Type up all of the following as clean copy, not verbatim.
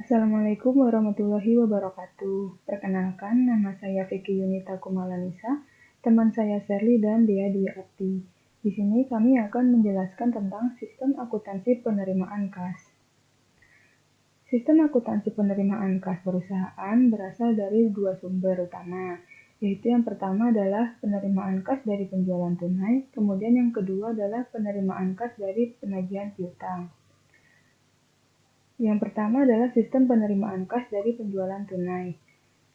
Assalamualaikum warahmatullahi wabarakatuh. Perkenalkan, nama saya Vicky Yunita Kumalanisa, teman saya Sherly dan Dea Dwi Arti. Di sini kami akan menjelaskan tentang sistem akuntansi penerimaan kas. Sistem akuntansi penerimaan kas perusahaan berasal dari dua sumber utama, yaitu yang pertama adalah penerimaan kas dari penjualan tunai, kemudian yang kedua adalah penerimaan kas dari penagihan piutang. Yang pertama adalah sistem penerimaan kas dari penjualan tunai.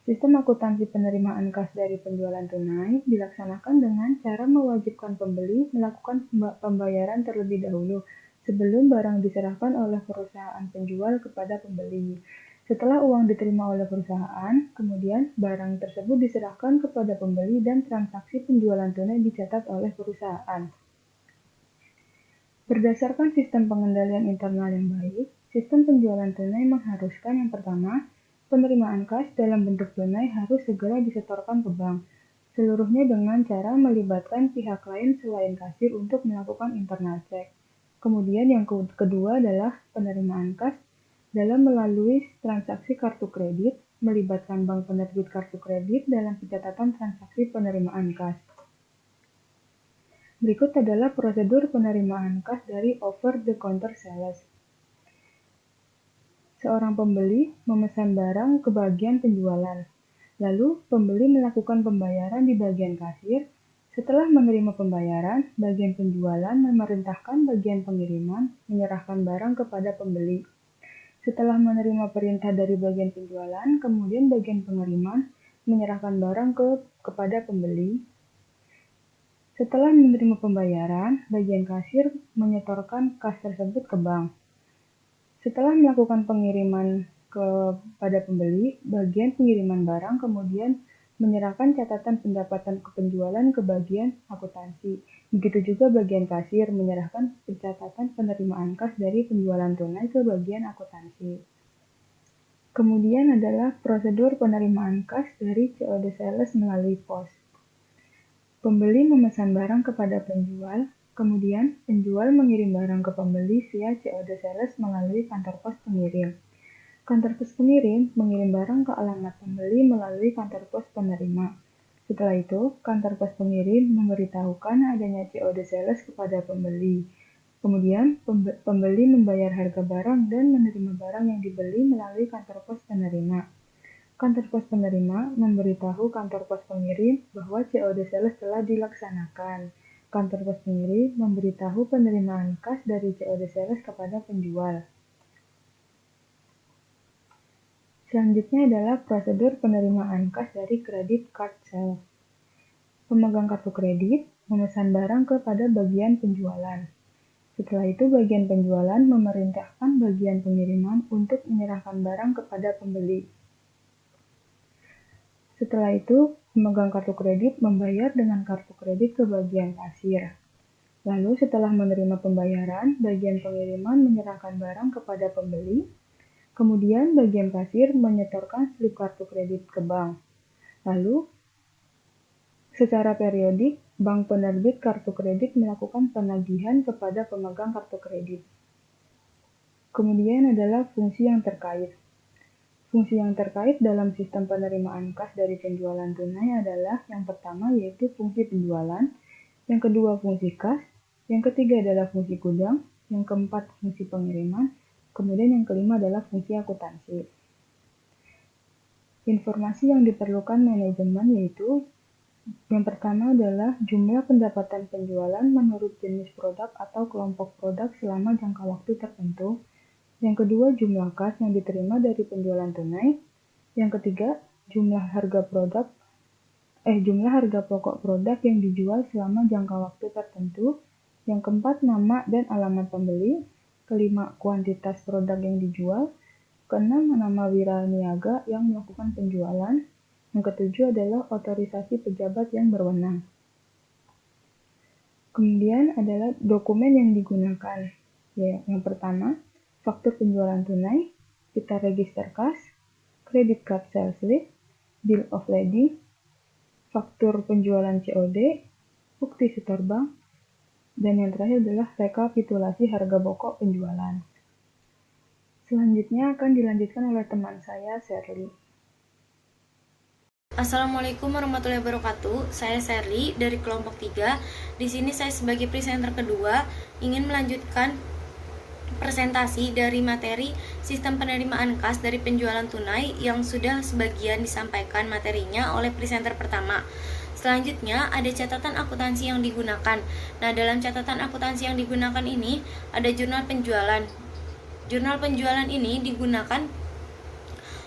Sistem akuntansi penerimaan kas dari penjualan tunai dilaksanakan dengan cara mewajibkan pembeli melakukan pembayaran terlebih dahulu sebelum barang diserahkan oleh perusahaan penjual kepada pembeli. Setelah uang diterima oleh perusahaan, kemudian barang tersebut diserahkan kepada pembeli dan transaksi penjualan tunai dicatat oleh perusahaan. Berdasarkan sistem pengendalian internal yang baik, sistem penjualan tunai mengharuskan yang pertama, penerimaan kas dalam bentuk tunai harus segera disetorkan ke bank, seluruhnya dengan cara melibatkan pihak lain selain kasir untuk melakukan internal check. Kemudian yang kedua adalah penerimaan kas dalam melalui transaksi kartu kredit, melibatkan bank penerbit kartu kredit dalam pencatatan transaksi penerimaan kas. Berikut adalah prosedur penerimaan kas dari over-the-counter sales. Seorang pembeli memesan barang ke bagian penjualan. Lalu, pembeli melakukan pembayaran di bagian kasir. Setelah menerima pembayaran, bagian penjualan memerintahkan bagian pengiriman menyerahkan barang kepada pembeli. Setelah menerima perintah dari bagian penjualan, kemudian bagian pengiriman menyerahkan barang kepada pembeli. Setelah menerima pembayaran, bagian kasir menyetorkan kas tersebut ke bank. Setelah melakukan pengiriman kepada pembeli, bagian pengiriman barang kemudian menyerahkan catatan pendapatan penjualan ke bagian akuntansi. Begitu juga bagian kasir menyerahkan pencatatan penerimaan kas dari penjualan tunai ke bagian akuntansi. Kemudian adalah prosedur penerimaan kas dari COD sales melalui pos. Pembeli memesan barang kepada penjual, kemudian penjual mengirim barang ke pembeli via COD sales melalui kantor pos pengirim. Kantor pos pengirim mengirim barang ke alamat pembeli melalui kantor pos penerima. Setelah itu, kantor pos pengirim memberitahukan adanya COD sales kepada pembeli. Kemudian, pembeli membayar harga barang dan menerima barang yang dibeli melalui kantor pos penerima. Kantor pos penerima memberitahu kantor pos pengirim bahwa COD sales telah dilaksanakan. Kantor pos pengirim memberitahu penerimaan kas dari COD sales kepada penjual. Selanjutnya adalah prosedur penerimaan kas dari credit card sales. Pemegang kartu kredit memesan barang kepada bagian penjualan. Setelah itu, bagian penjualan memerintahkan bagian pengiriman untuk menyerahkan barang kepada pembeli. Setelah itu, pemegang kartu kredit membayar dengan kartu kredit ke bagian kasir. Lalu setelah menerima pembayaran, bagian pengiriman menyerahkan barang kepada pembeli. Kemudian bagian kasir menyetorkan slip kartu kredit ke bank. Lalu, secara periodik, bank penerbit kartu kredit melakukan penagihan kepada pemegang kartu kredit. Kemudian adalah fungsi yang terkait. Fungsi yang terkait dalam sistem penerimaan kas dari penjualan tunai adalah yang pertama yaitu fungsi penjualan, yang kedua fungsi kas, yang ketiga adalah fungsi gudang, yang keempat fungsi pengiriman, kemudian yang kelima adalah fungsi akuntansi. Informasi yang diperlukan manajemen yaitu yang pertama adalah jumlah pendapatan penjualan menurut jenis produk atau kelompok produk selama jangka waktu tertentu. Yang kedua, jumlah kas yang diterima dari penjualan tunai. Yang ketiga, jumlah harga pokok produk yang dijual selama jangka waktu tertentu. Yang keempat, nama dan alamat pembeli. Kelima, kuantitas produk yang dijual. Keenam, nama wiraniaga yang melakukan penjualan. Yang ketujuh adalah otorisasi pejabat yang berwenang. Kemudian adalah dokumen yang digunakan. Ya, yang pertama, faktur penjualan tunai, kita register kas, credit card sales slip, bill of lading, faktur penjualan COD, bukti setor bank, dan yang terakhir adalah rekapitulasi harga pokok penjualan. Selanjutnya akan dilanjutkan oleh teman saya, Sherly. Assalamualaikum warahmatullahi wabarakatuh. Saya Sherly dari kelompok 3. Di sini saya sebagai presenter kedua ingin melanjutkan presentasi dari materi sistem penerimaan kas dari penjualan tunai yang sudah sebagian disampaikan materinya oleh presenter pertama. Selanjutnya ada catatan akuntansi yang digunakan. Nah, dalam catatan akuntansi yang digunakan ini ada jurnal penjualan. Jurnal penjualan ini digunakan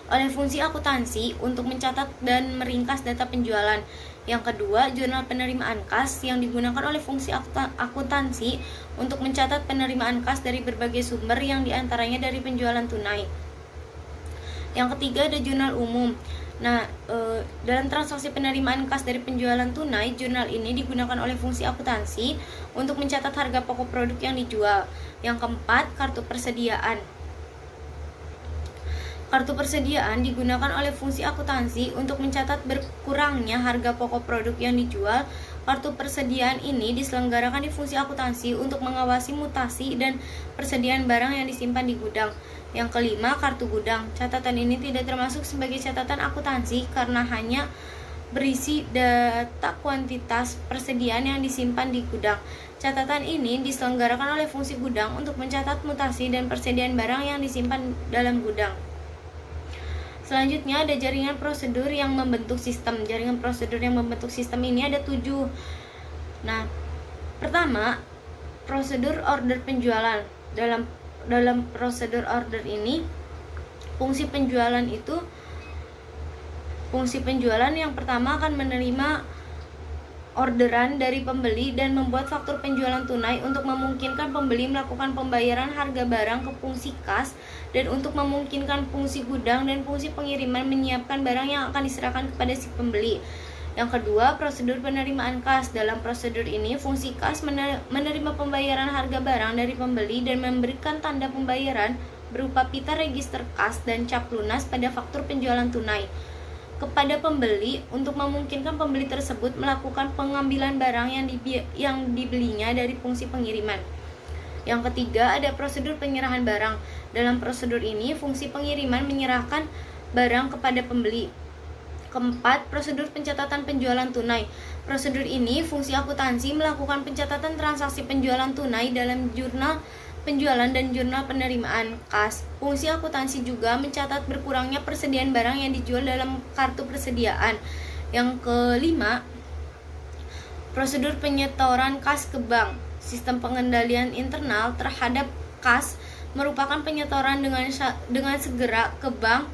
oleh fungsi akuntansi untuk mencatat dan meringkas data penjualan. Yang kedua, jurnal penerimaan kas yang digunakan oleh fungsi akuntansi untuk mencatat penerimaan kas dari berbagai sumber yang diantaranya dari penjualan tunai. Yang ketiga, ada jurnal umum. Nah, dalam transaksi penerimaan kas dari penjualan tunai, jurnal ini digunakan oleh fungsi akuntansi untuk mencatat harga pokok produk yang dijual. Yang keempat, kartu persediaan. Kartu persediaan digunakan oleh fungsi akuntansi untuk mencatat berkurangnya harga pokok produk yang dijual. Kartu persediaan ini diselenggarakan di fungsi akuntansi untuk mengawasi mutasi dan persediaan barang yang disimpan di gudang. Yang kelima, kartu gudang. Catatan ini tidak termasuk sebagai catatan akuntansi karena hanya berisi data kuantitas persediaan yang disimpan di gudang. Catatan ini diselenggarakan oleh fungsi gudang untuk mencatat mutasi dan persediaan barang yang disimpan dalam gudang. Selanjutnya ada jaringan prosedur yang membentuk sistem. Jaringan prosedur yang membentuk sistem ini ada 7. Nah, pertama, prosedur order penjualan. Dalam prosedur order ini, fungsi penjualan yang pertama akan menerima orderan dari pembeli dan membuat faktur penjualan tunai untuk memungkinkan pembeli melakukan pembayaran harga barang ke fungsi kas dan untuk memungkinkan fungsi gudang dan fungsi pengiriman menyiapkan barang yang akan diserahkan kepada si pembeli. Yang kedua, prosedur penerimaan kas. Dalam prosedur ini, fungsi kas menerima pembayaran harga barang dari pembeli dan memberikan tanda pembayaran berupa pita register kas dan cap lunas pada faktur penjualan tunai kepada pembeli untuk memungkinkan pembeli tersebut melakukan pengambilan barang yang dibelinya dari fungsi pengiriman. Yang ketiga, ada prosedur penyerahan barang. Dalam prosedur ini, fungsi pengiriman menyerahkan barang kepada pembeli. Keempat, prosedur pencatatan penjualan tunai. Prosedur ini, fungsi akuntansi melakukan pencatatan transaksi penjualan tunai dalam jurnal penjualan dan jurnal penerimaan kas. Fungsi akuntansi juga mencatat berkurangnya persediaan barang yang dijual dalam kartu persediaan. Yang kelima, prosedur penyetoran kas ke bank. Sistem pengendalian internal terhadap kas merupakan penyetoran dengan segera ke bank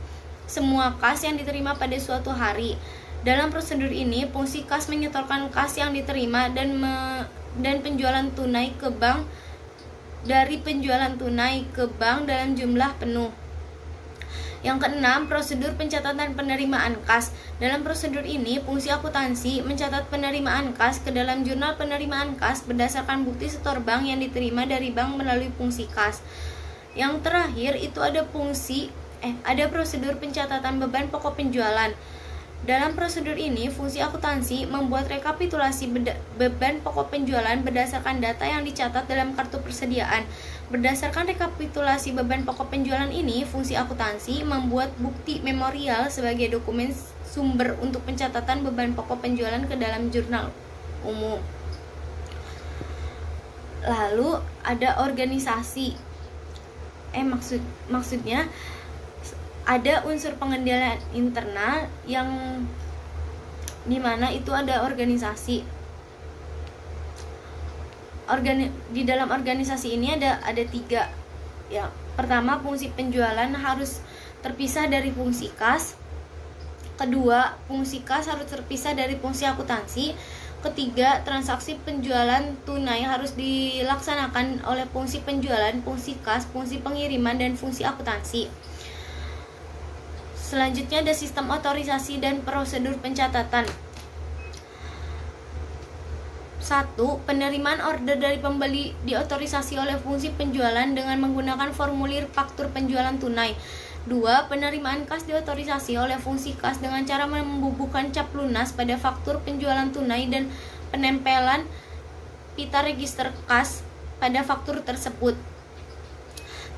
semua kas yang diterima pada suatu hari. Dalam prosedur ini, fungsi kas menyetorkan kas yang diterima dan penjualan tunai ke bank dari penjualan tunai ke bank dalam jumlah penuh. Yang keenam, prosedur pencatatan penerimaan kas. Dalam prosedur ini, fungsi akuntansi mencatat penerimaan kas ke dalam jurnal penerimaan kas berdasarkan bukti setor bank yang diterima dari bank melalui fungsi kas. Yang terakhir itu ada prosedur pencatatan beban pokok penjualan. Dalam prosedur ini, fungsi akuntansi membuat rekapitulasi beban pokok penjualan berdasarkan data yang dicatat dalam kartu persediaan. Berdasarkan rekapitulasi beban pokok penjualan ini, fungsi akuntansi membuat bukti memorial sebagai dokumen sumber untuk pencatatan beban pokok penjualan ke dalam jurnal umum. Lalu ada organisasi. Maksudnya ada unsur pengendalian internal yang dimana itu ada organisasi. Di dalam organisasi ini ada 3. Ya, pertama, fungsi penjualan harus terpisah dari fungsi kas. Kedua, fungsi kas harus terpisah dari fungsi akuntansi. Ketiga, transaksi penjualan tunai harus dilaksanakan oleh fungsi penjualan, fungsi kas, fungsi pengiriman, dan fungsi akuntansi. Selanjutnya ada sistem otorisasi dan prosedur pencatatan. 1. Penerimaan order dari pembeli diotorisasi oleh fungsi penjualan dengan menggunakan formulir faktur penjualan tunai. 2. Penerimaan kas diotorisasi oleh fungsi kas dengan cara membubuhkan cap lunas pada faktur penjualan tunai dan penempelan pita register kas pada faktur tersebut.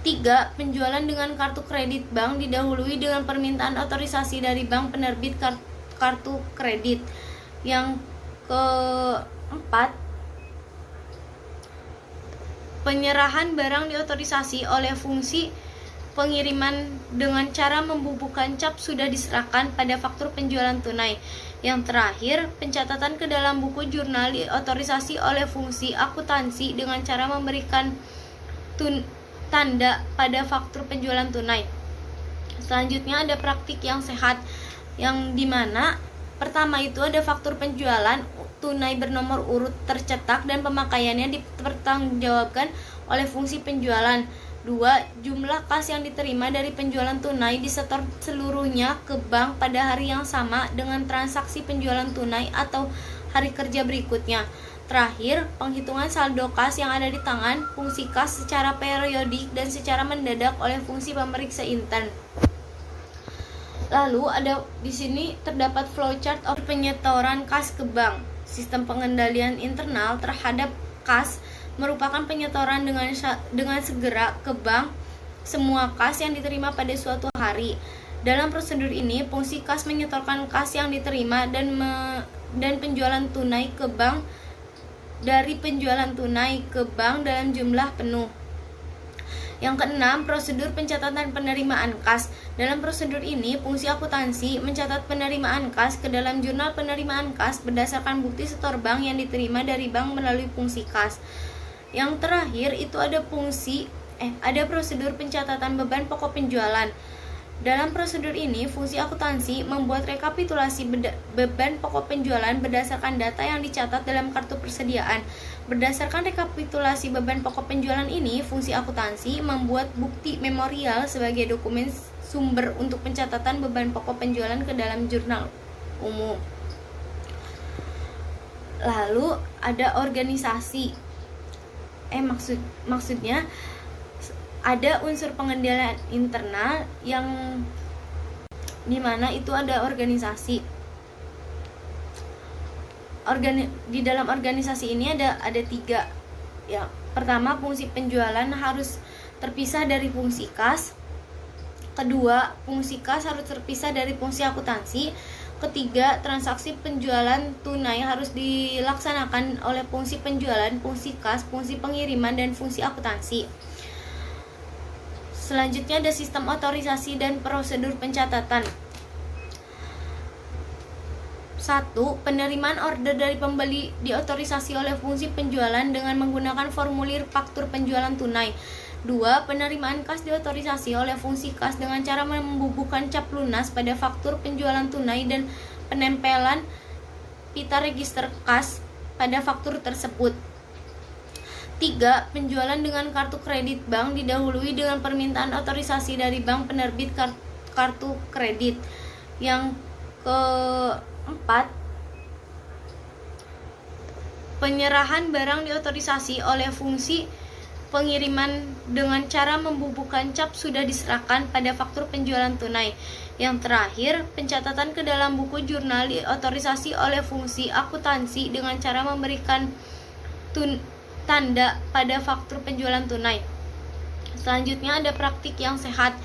3. Penjualan dengan kartu kredit bank didahului dengan permintaan otorisasi dari bank penerbit kartu kredit. Yang keempat, penyerahan barang diotorisasi oleh fungsi pengiriman dengan cara membubuhkan cap sudah diserahkan pada faktur penjualan tunai. Yang terakhir, pencatatan ke dalam buku jurnal diotorisasi oleh fungsi akuntansi dengan cara memberikan tanda pada faktur penjualan tunai. Selanjutnya ada praktik yang sehat, yang dimana pertama itu ada faktur penjualan tunai bernomor urut tercetak dan pemakaiannya dipertanggungjawabkan oleh fungsi penjualan. 2. Jumlah kas yang diterima dari penjualan tunai disetor seluruhnya ke bank pada hari yang sama dengan transaksi penjualan tunai atau hari kerja berikutnya. Terakhir, penghitungan saldo kas yang ada di tangan fungsi kas secara periodik dan secara mendadak oleh fungsi pemeriksa intern. Lalu ada di sini terdapat flowchart of penyetoran kas ke bank. Sistem pengendalian internal terhadap kas merupakan penyetoran dengan segera ke bank semua kas yang diterima pada suatu hari. Dalam prosedur ini, fungsi kas menyetorkan kas yang diterima dan penjualan tunai ke bank dari penjualan tunai ke bank dalam jumlah penuh. Yang keenam, prosedur pencatatan penerimaan kas. Dalam prosedur ini, fungsi akuntansi mencatat penerimaan kas ke dalam jurnal penerimaan kas berdasarkan bukti setor bank yang diterima dari bank melalui fungsi kas. Yang terakhir itu ada prosedur pencatatan beban pokok penjualan. Dalam prosedur ini, fungsi akuntansi membuat rekapitulasi beban pokok penjualan berdasarkan data yang dicatat dalam kartu persediaan. Berdasarkan rekapitulasi beban pokok penjualan ini, fungsi akuntansi membuat bukti memorial sebagai dokumen sumber untuk pencatatan beban pokok penjualan ke dalam jurnal umum. Lalu ada organisasi. Maksudnya ada unsur pengendalian internal yang dimana itu ada organisasi. Di dalam organisasi ini ada 3. Ya, pertama, fungsi penjualan harus terpisah dari fungsi kas. Kedua, fungsi kas harus terpisah dari fungsi akuntansi. Ketiga, transaksi penjualan tunai harus dilaksanakan oleh fungsi penjualan, fungsi kas, fungsi pengiriman, dan fungsi akuntansi. Selanjutnya ada sistem otorisasi dan prosedur pencatatan. 1. Penerimaan order dari pembeli diotorisasi oleh fungsi penjualan dengan menggunakan formulir faktur penjualan tunai. 2. Penerimaan kas diotorisasi oleh fungsi kas dengan cara membubuhkan cap lunas pada faktur penjualan tunai dan penempelan pita register kas pada faktur tersebut. 3. Penjualan dengan kartu kredit bank didahului dengan permintaan otorisasi dari bank penerbit kartu kredit. Yang keempat, penyerahan barang diotorisasi oleh fungsi pengiriman dengan cara membubuhkan cap sudah diserahkan pada faktur penjualan tunai. Yang terakhir, pencatatan ke dalam buku jurnal diotorisasi oleh fungsi akuntansi dengan cara memberikan tanda pada faktur penjualan tunai. Selanjutnya ada praktik yang sehat,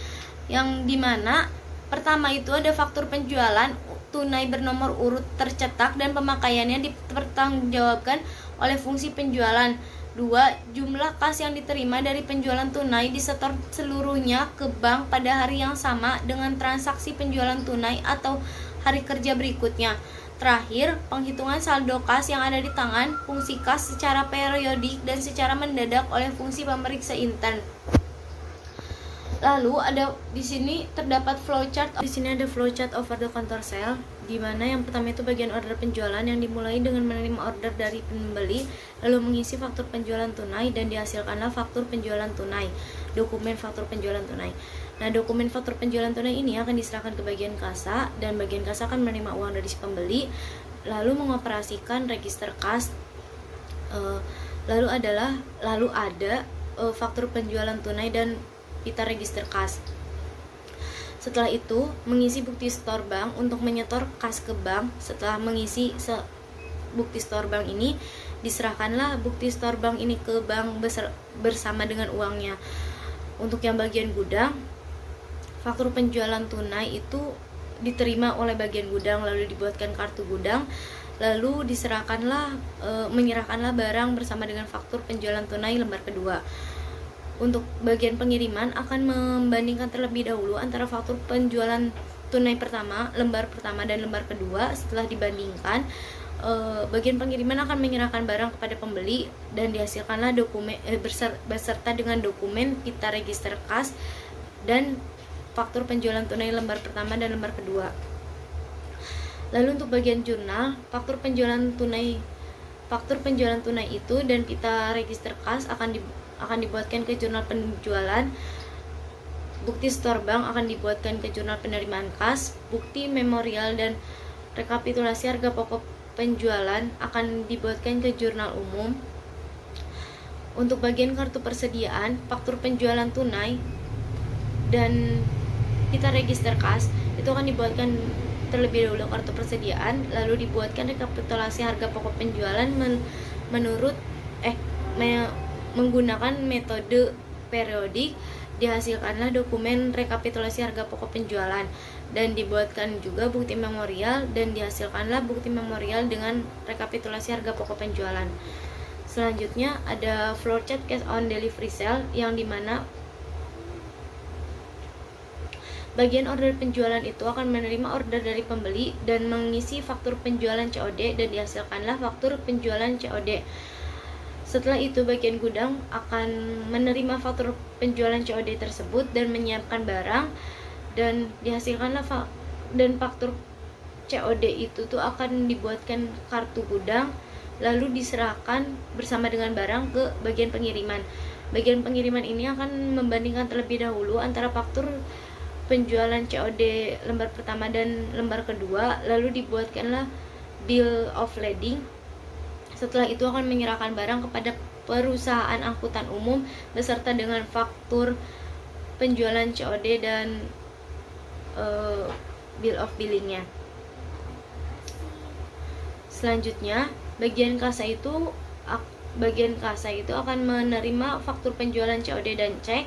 yang dimana pertama itu ada faktur penjualan tunai bernomor urut tercetak dan pemakaiannya dipertanggungjawabkan oleh fungsi penjualan. 2. Jumlah kas yang diterima dari penjualan tunai disetor seluruhnya ke bank pada hari yang sama dengan transaksi penjualan tunai atau hari kerja berikutnya. Terakhir, penghitungan saldo kas yang ada di tangan fungsi kas secara periodik dan secara mendadak oleh fungsi pemeriksa intern. Lalu ada di sini terdapat flowchart. Di sini ada flowchart over the counter sale, di mana yang pertama itu bagian order penjualan yang dimulai dengan menerima order dari pembeli, lalu mengisi faktur penjualan tunai dan dihasilkanlah faktur penjualan tunai, dokumen faktur penjualan tunai. Nah, dokumen faktur penjualan tunai ini akan diserahkan ke bagian kasa dan bagian kasa akan menerima uang dari si pembeli, lalu mengoperasikan register kas. Lalu ada faktur penjualan tunai dan pita register kas. Setelah itu, mengisi bukti store bank untuk menyetor kas ke bank. Setelah mengisi bukti store bank ini, diserahkanlah bukti store bank ini ke bank bersama dengan uangnya. Untuk yang bagian gudang, faktur penjualan tunai itu diterima oleh bagian gudang, lalu dibuatkan kartu gudang, lalu menyerahkanlah barang bersama dengan faktur penjualan tunai lembar kedua. Untuk bagian pengiriman akan membandingkan terlebih dahulu antara faktur penjualan tunai lembar pertama dan lembar kedua. Setelah dibandingkan, bagian pengiriman akan menyerahkan barang kepada pembeli dan dihasilkanlah dokumen beserta dengan dokumen pita register kas dan faktur penjualan tunai lembar pertama dan lembar kedua. Lalu untuk bagian jurnal, faktur penjualan tunai itu dan pita register kas akan dibuatkan ke jurnal penjualan. Bukti store bank akan dibuatkan ke jurnal penerimaan kas. Bukti memorial dan rekapitulasi harga pokok penjualan akan dibuatkan ke jurnal umum. Untuk bagian kartu persediaan, faktur penjualan tunai dan pita register kas itu akan dibuatkan terlebih dahulu kartu persediaan, lalu dibuatkan rekapitulasi harga pokok penjualan menggunakan metode periodik. Dihasilkanlah dokumen rekapitulasi harga pokok penjualan dan dibuatkan juga bukti memorial dan dihasilkanlah bukti memorial dengan rekapitulasi harga pokok penjualan. Selanjutnya ada flowchart cash on delivery sale, yang dimana bagian order penjualan itu akan menerima order dari pembeli dan mengisi faktur penjualan COD dan dihasilkanlah faktur penjualan COD. Setelah itu bagian gudang akan menerima faktur penjualan COD tersebut dan menyiapkan barang dan dihasilkanlah dan faktur COD itu tuh akan dibuatkan kartu gudang lalu diserahkan bersama dengan barang ke bagian pengiriman. Bagian pengiriman ini akan membandingkan terlebih dahulu antara faktur penjualan COD lembar pertama dan lembar kedua, lalu dibuatkanlah bill of lading. Setelah itu akan menyerahkan barang kepada perusahaan angkutan umum beserta dengan faktur penjualan COD dan bill of billingnya. Selanjutnya bagian kasa itu akan menerima faktur penjualan COD dan cek.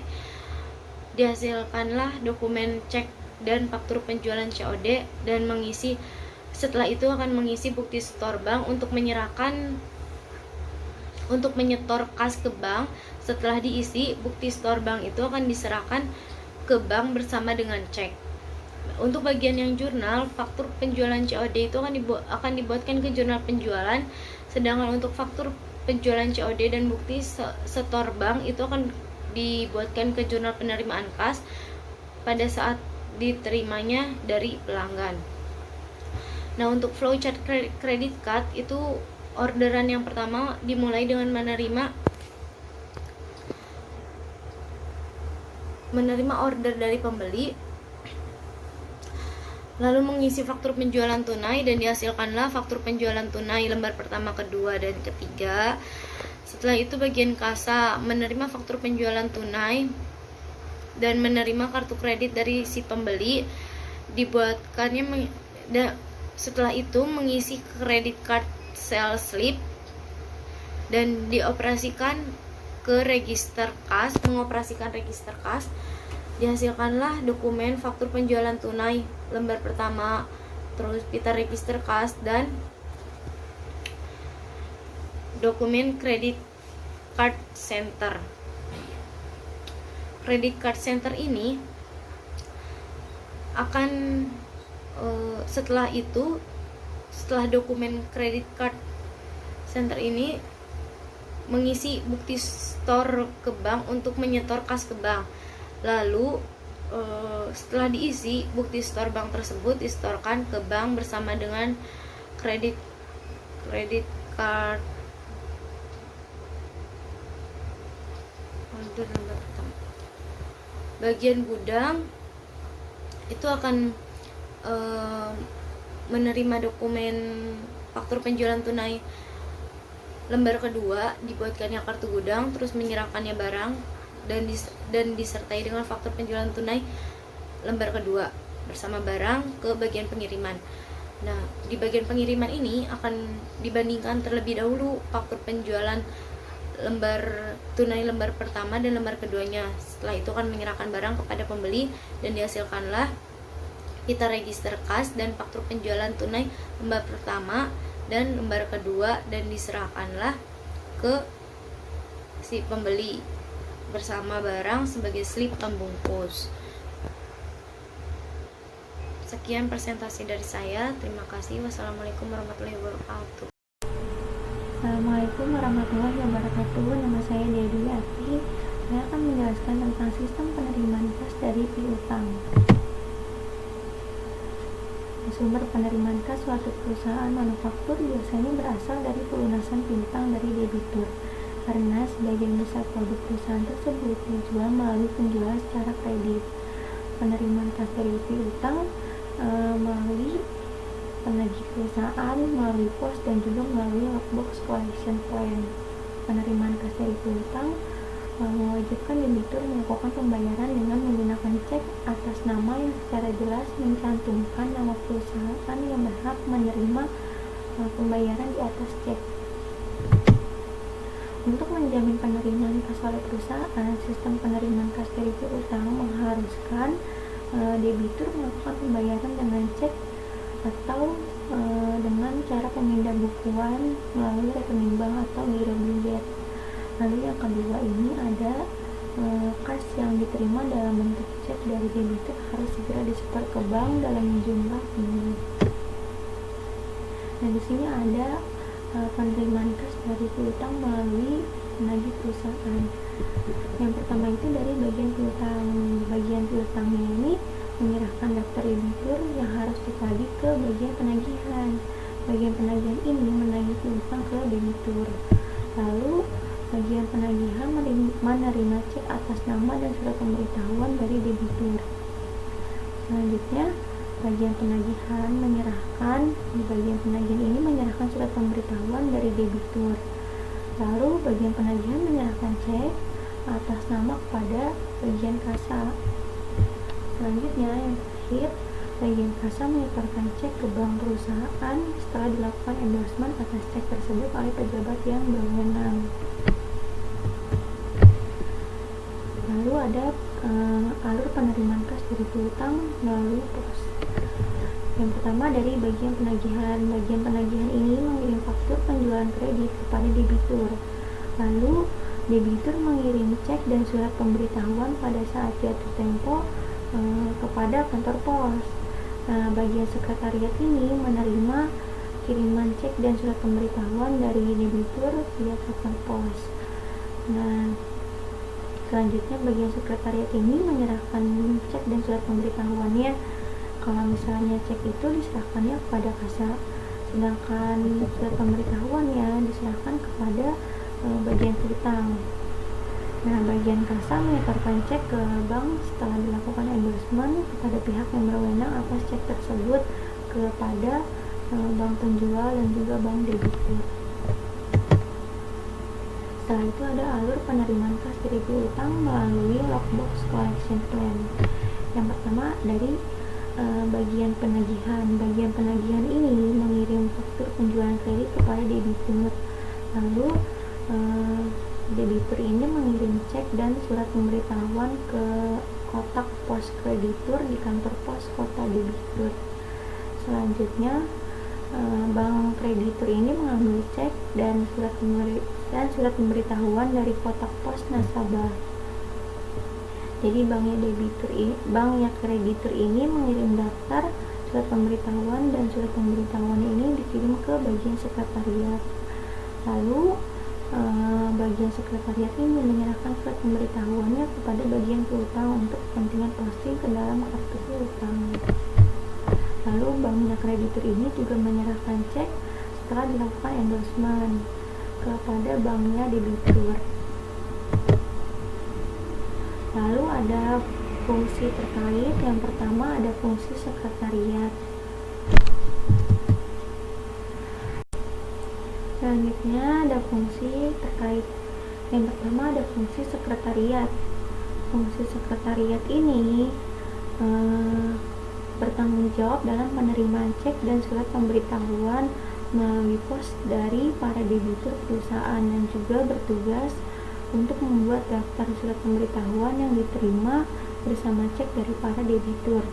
Dihasilkanlah dokumen cek dan faktur penjualan COD dan setelah itu akan mengisi bukti store bank untuk menyetor kas ke bank. Setelah diisi, bukti store bank itu akan diserahkan ke bank bersama dengan cek. Untuk bagian yang jurnal, faktur penjualan COD itu akan dibuatkan ke jurnal penjualan, sedangkan untuk faktur penjualan COD dan bukti store bank itu akan dibuatkan ke jurnal penerimaan kas pada saat diterimanya dari pelanggan. Nah, untuk flowchart credit card itu orderan yang pertama dimulai dengan menerima order dari pembeli, lalu mengisi faktur penjualan tunai dan dihasilkanlah faktur penjualan tunai lembar pertama, kedua, dan ketiga. Setelah itu bagian kasa menerima faktur penjualan tunai dan menerima kartu kredit dari si pembeli. Setelah itu mengisi credit card sales slip dan mengoperasikan register kas. Dihasilkanlah dokumen faktur penjualan tunai lembar pertama, terus pita register kas dan dokumen credit card center. Credit card center ini akan setelah dokumen credit card center ini mengisi bukti store ke bank untuk menyetor kas ke bank. Lalu setelah diisi, bukti store bank tersebut disetorkan ke bank bersama dengan credit card order nomor pertama. Bagian gudang itu akan menerima dokumen faktur penjualan tunai lembar kedua, dibuatkannya kartu gudang, terus menyerahkannya barang dan disertai dengan faktur penjualan tunai lembar kedua bersama barang ke bagian pengiriman. Nah, di bagian pengiriman ini akan dibandingkan terlebih dahulu faktur penjualan lembar tunai lembar pertama dan lembar keduanya. Setelah itu akan menyerahkan barang kepada pembeli dan dihasilkanlah kita register kas dan faktur penjualan tunai lembar pertama dan lembar kedua, dan diserahkanlah ke si pembeli bersama barang sebagai slip pembungkus. Sekian presentasi dari saya. Terima kasih. Wassalamualaikum warahmatullahi wabarakatuh. Assalamualaikum warahmatullahi wabarakatuh. Nama saya Dedi Ati. Saya akan menjelaskan tentang sistem penerimaan kas dari piutang. Sumber penerimaan kas suatu perusahaan manufaktur biasanya berasal dari pelunasan piutang dari debitur, karena sebagian besar produk perusahaan tersebut dijual melalui penjualan secara kredit. Penerimaan kas dari piutang melalui penagih perusahaan, melalui pos, dan juga melalui lockbox collection plan. Penerimaan kas dari piutang mewajibkan debitur melakukan pembayaran dengan menggunakan cek atas nama yang secara jelas mencantumkan nama perusahaan yang berhak menerima pembayaran di atas cek. Untuk menjamin penerimaan kas oleh perusahaan, sistem penerimaan kas dari piutang mengharuskan debitur melakukan pembayaran dengan cek atau dengan cara pemindah bukuan melalui rekening bank atau giro bilet. Lalu yang kedua ini ada kas yang diterima dalam bentuk cek dari debitur harus segera disetor ke bank dalam jumlah ini. Nah, di sini ada penerimaan kas dari piutang melalui penagih perusahaan. Yang pertama itu dari bagian piutang. Bagian piutangnya ini menyerahkan daftar debitur yang harus ditagih ke bagian penagihan. Bagian penagihan ini menagih piutang ke debitur. Lalu bagian penagihan menerima cek atas nama dan surat pemberitahuan dari debitur. Selanjutnya, bagian penagihan ini menyerahkan surat pemberitahuan dari debitur. Lalu bagian penagihan menyerahkan cek atas nama kepada bagian kasa. Selanjutnya, yang terakhir, bagian kasa menyetorkan cek ke bank perusahaan setelah dilakukan endorsement atas cek tersebut oleh pejabat yang berwenang. Lalu ada alur penerimaan kas dari piutang melalui pos. Yang pertama dari bagian penagihan. Bagian penagihan ini mengirim faktur penjualan kredit kepada debitur. Lalu debitur mengirim cek dan surat pemberitahuan pada saat jatuh tempo kepada kantor pos. Nah, bagian sekretariat ini menerima kiriman cek dan surat pemberitahuan dari debitur via kantor pos. Nah, selanjutnya bagian sekretariat ini menyerahkan cek dan surat pemberitahuannya. Kalau misalnya cek itu diserahkannya kepada kasa, sedangkan surat pemberitahuannya diserahkan kepada bagian piutang. Nah, bagian kasa menyetorkan cek ke bank setelah dilakukan endorsement kepada pihak yang berwenang atas cek tersebut kepada bank penjual dan juga bank debitur. Setelah itu ada alur penerimaan kas dari piutang melalui lockbox collection plan. Yang pertama dari bagian penagihan. Bagian penagihan ini mengirim faktur penjualan kredit kepada debitur. Lalu debitur ini mengirim cek dan surat pemberitahuan ke kotak pos kreditur di kantor pos kota debitur. Selanjutnya bank kreditur ini mengambil cek dan surat pemberitahuan dari kotak pos nasabah. Jadi banknya kreditur ini mengirim daftar surat pemberitahuan dan surat pemberitahuan ini dikirim ke bagian sekretariat. Lalu bagian sekretariat ini menyerahkan surat pemberitahuannya kepada bagian piutang untuk kepentingan posting ke dalam kartu piutang. Lalu banknya kreditur ini juga menyerahkan cek setelah dilakukan endorsement kepada banknya debitur. Lalu ada fungsi terkait. Yang pertama ada fungsi sekretariat. Selanjutnya ada fungsi terkait. Yang pertama ada fungsi sekretariat. Fungsi sekretariat ini bertanggung jawab dalam penerimaan cek dan surat pemberitahuan melalui pos dari para debitur perusahaan dan juga bertugas untuk membuat daftar surat pemberitahuan yang diterima bersama cek dari para debitur.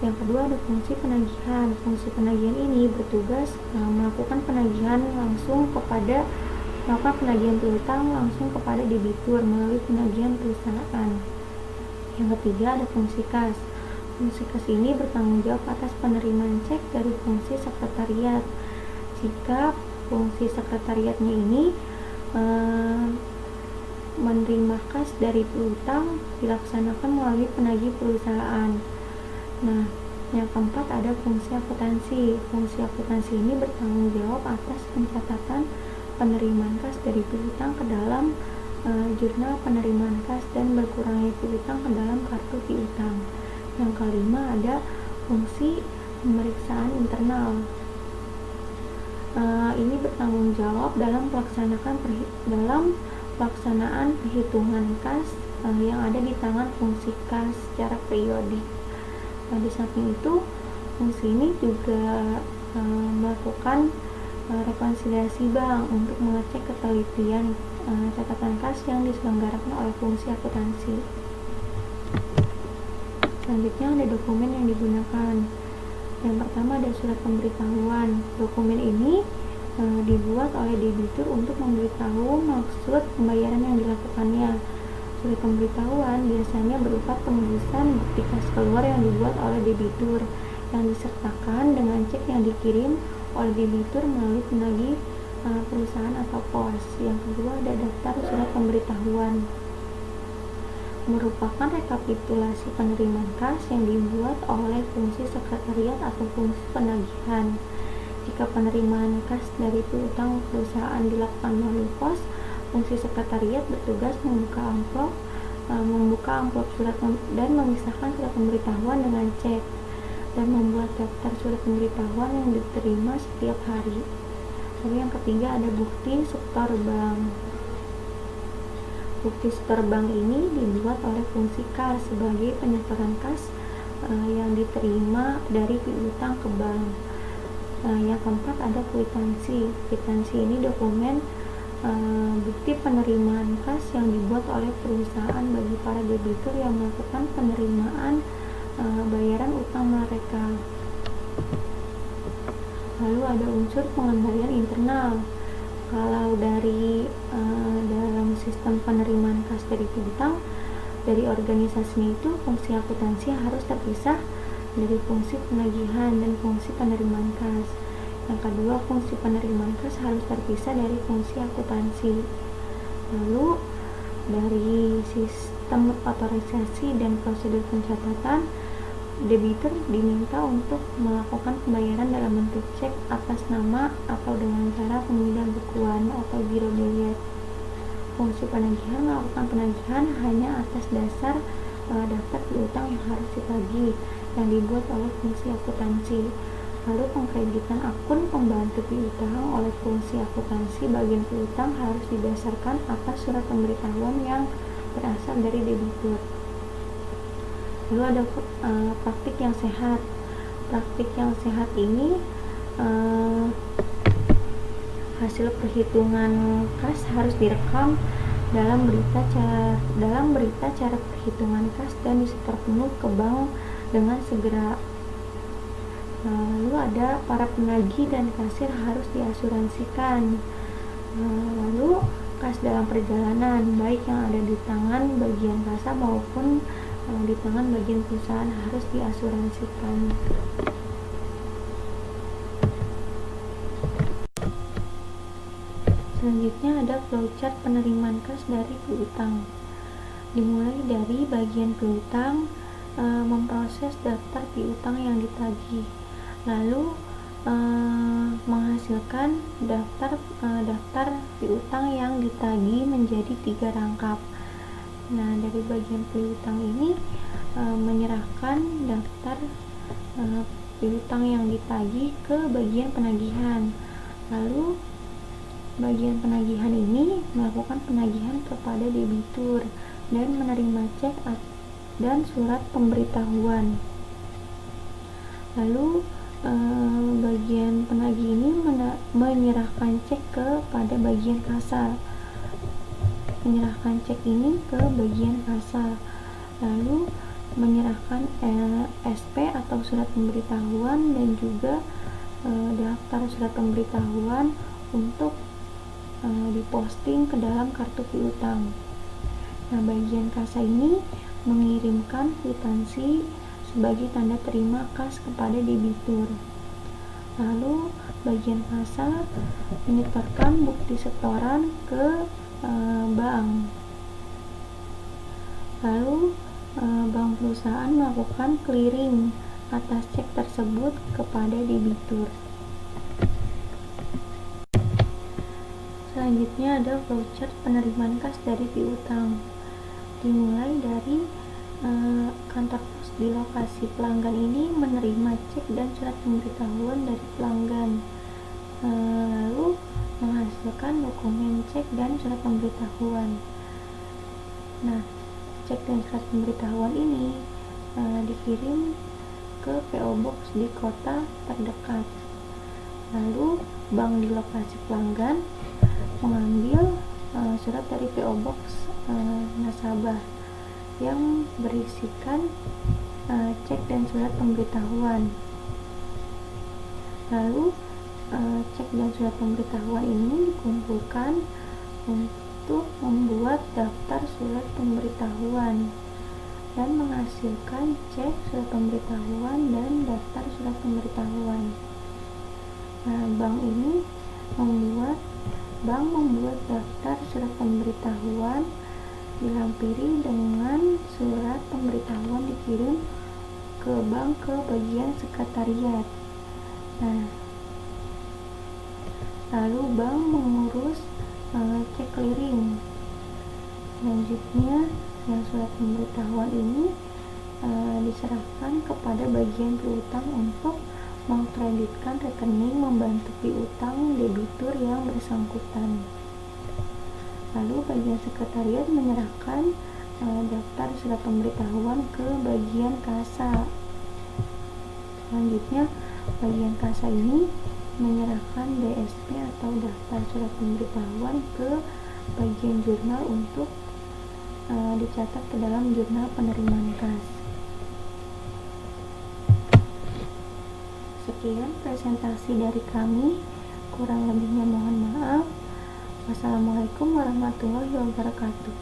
Yang kedua ada fungsi penagihan. Fungsi penagihan ini bertugas melakukan penagihan piutang langsung kepada debitur melalui penagihan perusahaan. Yang ketiga ada fungsi kas. Fungsi kas ini bertanggung jawab atas penerimaan cek dari fungsi sekretariat. Jika fungsi sekretariatnya ini menerima kas dari piutang dilaksanakan melalui penagih perusahaan. Nah, yang keempat ada fungsi akuntansi. Fungsi akuntansi ini bertanggung jawab atas pencatatan penerimaan kas dari piutang ke dalam jurnal penerimaan kas dan berkurangnya piutang ke dalam kartu piutang. Yang kelima ada fungsi pemeriksaan internal. Ini bertanggung jawab dalam pelaksanaan perhitungan kas yang ada di tangan fungsi kas secara periodik. Di samping itu, fungsi ini juga melakukan rekonsiliasi bank untuk mengecek ketelitian catatan kas yang diselenggarakan oleh fungsi akuntansi. Selanjutnya ada dokumen yang digunakan. Yang pertama ada surat pemberitahuan. Dokumen ini dibuat oleh debitur untuk memberitahu maksud pembayaran yang dilakukannya. Surat pemberitahuan biasanya berupa tembusan bukti kas keluar yang dibuat oleh debitur yang disertakan dengan cek yang dikirim oleh debitur melalui penagih perusahaan atau pos. Yang kedua ada daftar surat pemberitahuan, merupakan rekapitulasi penerimaan kas yang dibuat oleh fungsi sekretariat atau fungsi penagihan. Jika penerimaan kas dari piutang perusahaan dilakukan melalui pos, fungsi sekretariat bertugas membuka amplop surat dan memisahkan surat pemberitahuan dengan cek dan membuat daftar surat pemberitahuan yang diterima setiap hari. Lalu yang ketiga ada bukti setor bank. Bukti setor bank ini dibuat oleh fungsi kas sebagai penyetoran kas yang diterima dari piutang ke bank. Yang keempat ada kwitansi. Kwitansi ini dokumen bukti penerimaan kas yang dibuat oleh perusahaan bagi para debitur yang melakukan penerimaan bayaran utang mereka. Lalu ada unsur pengendalian internal. Kalau dari dalam sistem penerimaan kas dari piutang, dari organisasinya itu fungsi akuntansi harus terpisah dari fungsi penagihan dan fungsi penerimaan kas. Yang kedua, fungsi penerimaan kas harus terpisah dari fungsi akuntansi. Lalu dari sistem otorisasi dan prosedur pencatatan, debitur diminta untuk melakukan pembayaran dalam bentuk cek atas nama atau dengan cara pemindahan bukuan atau biro biliet. Fungsi penagihan melakukan penagihan hanya atas dasar daftar piutang yang harus ditagih yang dibuat oleh fungsi akuntansi. Lalu pengkreditan akun pembantu piutang oleh fungsi akuntansi bagian piutang harus didasarkan atas surat pemberitahuan yang berasal dari debitur. Lalu ada praktik yang sehat. Praktik yang sehat ini hasil perhitungan kas harus direkam dalam berita cara perhitungan kas dan disetor penuh ke bank dengan segera. Lalu ada para penagih dan kasir harus diasuransikan. Lalu kas dalam perjalanan baik yang ada di tangan bagian kasa maupun di tangan bagian perusahaan harus diasuransikan. Selanjutnya ada flowchart penerimaan kas dari piutang. Dimulai dari bagian piutang memproses daftar piutang yang ditagih, lalu menghasilkan daftar piutang yang ditagih menjadi 3 rangkap. Nah, dari bagian piutang ini menyerahkan daftar piutang yang ditagih ke bagian penagihan. Lalu bagian penagihan ini melakukan penagihan kepada debitur dan menerima cek dan surat pemberitahuan. Lalu bagian penagih ini menyerahkan cek kepada bagian kasal. Menyerahkan cek ini ke bagian kasal, lalu menyerahkan SP atau surat pemberitahuan dan juga daftar surat pemberitahuan untuk diposting ke dalam kartu piutang. Nah, bagian kasa ini mengirimkan kwitansi sebagai tanda terima kas kepada debitur. Lalu bagian kasa menyetorkan bukti setoran ke bank. Lalu bank perusahaan melakukan clearing atas cek tersebut kepada debitur. Selanjutnya ada voucher penerimaan kas dari piutang. Dimulai dari kantor pos di lokasi pelanggan ini menerima cek dan surat pemberitahuan dari pelanggan, lalu menghasilkan dokumen cek dan surat pemberitahuan. Nah, cek dan surat pemberitahuan ini dikirim ke PO Box di kota terdekat. Lalu bank di lokasi pelanggan mengambil surat dari PO Box nasabah yang berisikan cek dan surat pemberitahuan. Lalu cek dan surat pemberitahuan ini dikumpulkan untuk membuat daftar surat pemberitahuan dan menghasilkan cek, surat pemberitahuan, dan daftar surat pemberitahuan. Nah, bank membuat daftar surat pemberitahuan dilampiri dengan surat pemberitahuan dikirim ke bank ke bagian sekretariat. Nah, lalu bank mengurus cek clearing. Selanjutnya, yang surat pemberitahuan ini diserahkan kepada bagian piutang untuk mengkreditkan rekening membantu piutang debitur yang bersangkutan. Lalu bagian sekretariat menyerahkan daftar surat pemberitahuan ke bagian kasa. Selanjutnya, bagian kasa ini menyerahkan DSP atau daftar surat pemberitahuan ke bagian jurnal untuk dicatat ke dalam jurnal penerimaan kas. Sekian presentasi dari kami, kurang lebihnya mohon maaf. Wassalamualaikum warahmatullahi wabarakatuh.